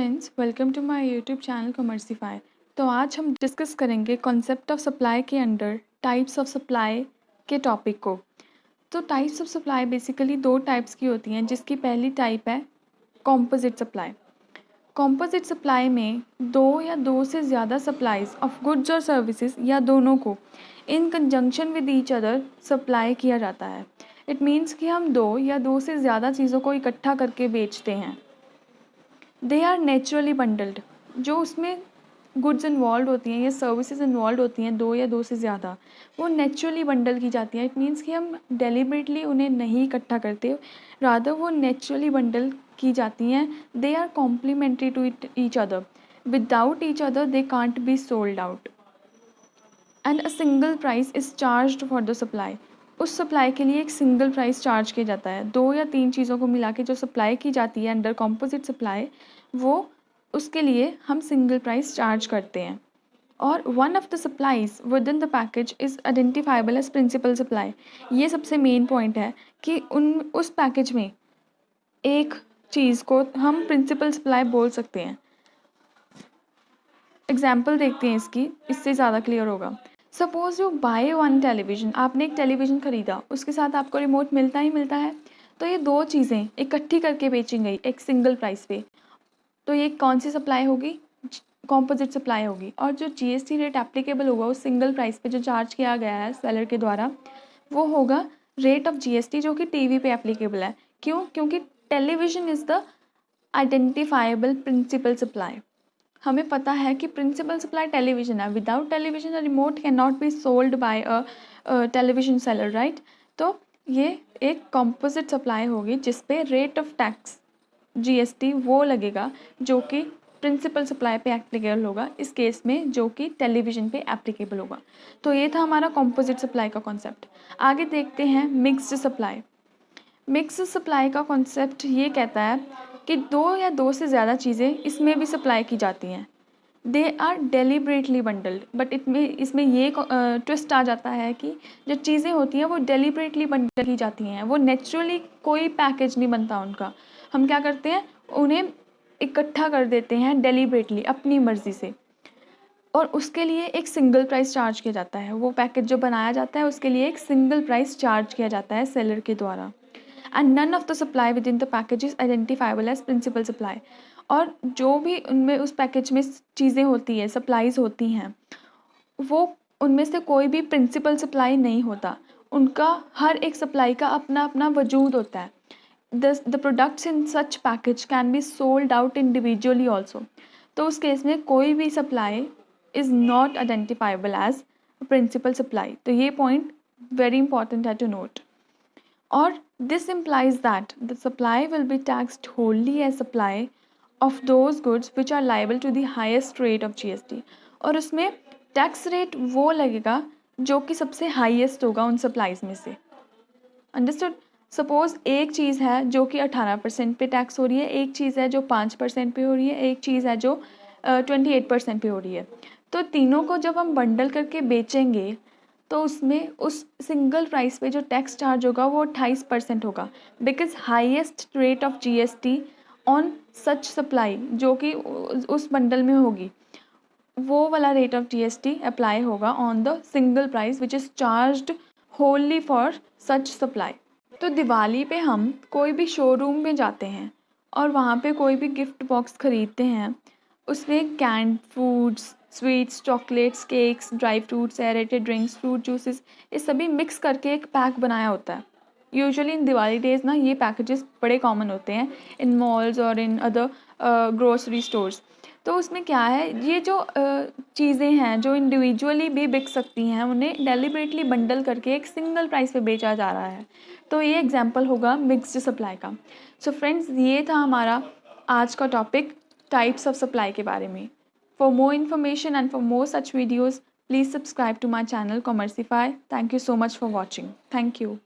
Friends, welcome to my YouTube channel Commercify. तो आज हम डिस्कस करेंगे कॉन्सेप्ट ऑफ सप्लाई के अंडर टाइप्स ऑफ सप्लाई के टॉपिक को। तो टाइप्स ऑफ सप्लाई बेसिकली दो टाइप्स की होती हैं, जिसकी पहली टाइप है कॉम्पोजिट सप्लाई। कॉम्पोजिट सप्लाई में दो या दो से ज़्यादा सप्लाईज ऑफ गुड्स और सर्विसेज या दोनों को इन conjunction with each other supply किया जाता है। इट मीन्स कि हम दो या दो से ज़्यादा चीज़ों को इकट्ठा करके बेचते हैं। दे आर नेचुरली बंडल्ड, जो उसमें गुड्स इन्वॉल्व होती हैं या सर्विसेज इन्वॉल्व होती हैं दो या दो से ज़्यादा, वो नेचुरली बंडल की जाती हैं। इट मीन्स कि हम डेलिबरेटली उन्हें नहीं इकट्ठा करते, रादर वो नेचुरली बंडल की जाती हैं। They are complimentary to each other, without each other they can't be sold out and a single price is charged for the supply. उस सप्लाई के लिए एक सिंगल प्राइस चार्ज किया जाता है। दो या तीन चीज़ों को मिला के जो सप्लाई की जाती है अंडर कॉम्पोजिट सप्लाई, वो उसके लिए हम सिंगल प्राइस चार्ज करते हैं। और one of the supplies within the package is identifiable as principal supply. ये सबसे मेन पॉइंट है कि उस पैकेज में एक चीज़ को हम प्रिंसिपल सप्लाई बोल सकते हैं। एग्जाम्पल देखते हैं इसकी, इससे ज़्यादा क्लियर होगा। Suppose you by one television, आपने एक टेलीविज़न ख़रीदा, उसके साथ आपको रिमोट मिलता ही मिलता है। तो ये दो चीज़ें इकट्ठी करके बेची गई एक सिंगल प्राइस पे, तो ये कौन सी सप्लाई होगी? कॉम्पोजिट सप्लाई होगी। और जो जीएसटी रेट एप्लीकेबल होगा उस सिंगल प्राइस पे जो चार्ज किया गया है सेलर के द्वारा, वो होगा रेट ऑफ जीएसटी, जो कि टीवी पे एप्लीकेबल है। क्यों? क्योंकि television is the identifiable principal supply. हमें पता है कि प्रिंसिपल सप्लाई टेलीविज़न है। Without television a remote can not be sold by a television seller, right. तो ये एक कॉम्पोजिट सप्लाई होगी जिस पे रेट ऑफ टैक्स जीएसटी वो लगेगा जो कि प्रिंसिपल सप्लाई पे एप्लीकेबल होगा, इस केस में जो कि टेलीविज़न पे एप्लीकेबल होगा। तो ये था हमारा कॉम्पोजिट सप्लाई का कॉन्सेप्ट। आगे देखते हैं मिक्स्ड सप्लाई। मिक्स्ड सप्लाई का कॉन्सेप्ट ये कहता है कि दो या दो से ज़्यादा चीज़ें इसमें भी सप्लाई की जाती हैं। They are deliberately bundled, but इसमें ये ट्विस्ट आ जाता है कि जो चीज़ें होती हैं वो डेलिबरेटली बंडल की जाती हैं। वो नेचुरली कोई पैकेज नहीं बनता उनका। हम क्या करते हैं, उन्हें इकट्ठा कर देते हैं डेलिबरेटली अपनी मर्ज़ी से, और उसके लिए एक सिंगल प्राइस चार्ज किया जाता है। वो पैकेज जो बनाया जाता है उसके लिए एक सिंगल प्राइस चार्ज किया जाता है सेलर के द्वारा। And none of the supply within the package is identifiable as principal supply. और जो भी उनमें उस पैकेज में चीज़ें होती है, सप्लाईज होती हैं, वो उनमें से कोई भी प्रिंसिपल सप्लाई नहीं होता। उनका हर एक सप्लाई का अपना अपना वजूद होता है। The products in such package can be sold out individually also. तो उस केस में कोई भी supply is not identifiable as principal supply. तो ये पॉइंट वेरी इंपॉर्टेंट है टू नोट। और this implies that the supply will be taxed wholly as supply of those goods which are liable to the highest rate of GST। और उसमें tax rate वो लगेगा जो कि सबसे हाईएस्ट होगा उन सप्लाईज में से। अंडरस्टूड? सपोज एक चीज़ है जो कि 18% पे टैक्स हो रही है, एक चीज़ है जो 5% पे हो रही है, एक चीज़ है जो 28% पे हो रही है। तो तीनों को जब हम बंडल करके बेचेंगे तो उसमें उस सिंगल प्राइस पे जो टैक्स चार्ज होगा वो 28% होगा, because highest rate of GST on such supply जो कि उस बंडल में होगी, वो वाला रेट ऑफ जीएसटी अप्लाई होगा on the single price which is charged Holi for such supply. तो दिवाली पे हम कोई भी शोरूम में जाते हैं और वहाँ पे कोई भी गिफ्ट बॉक्स ख़रीदते हैं, उसमें canned foods, sweets, chocolates, cakes, dry fruits, aerated drinks, fruit juices, ये सभी मिक्स करके एक पैक बनाया होता है। यूजुअली इन दिवाली डेज़ ना ये पैकेजेस बड़े कॉमन होते हैं इन मॉल्स और इन अदर ग्रोसरी स्टोर्स। तो उसमें क्या है, ये जो चीज़ें हैं जो इंडिविजुअली भी बिक सकती हैं, उन्हें डेलिबरेटली बंडल करके एक सिंगल प्राइस पे बेचा जा रहा है। तो ये एग्जांपल होगा मिक्स्ड सप्लाई का। सो फ्रेंड्स, ये था हमारा आज का टॉपिक टाइप्स ऑफ सप्लाई के बारे में। For more information and for more such videos, please subscribe to my channel Commercify. Thank you so much for watching. Thank you.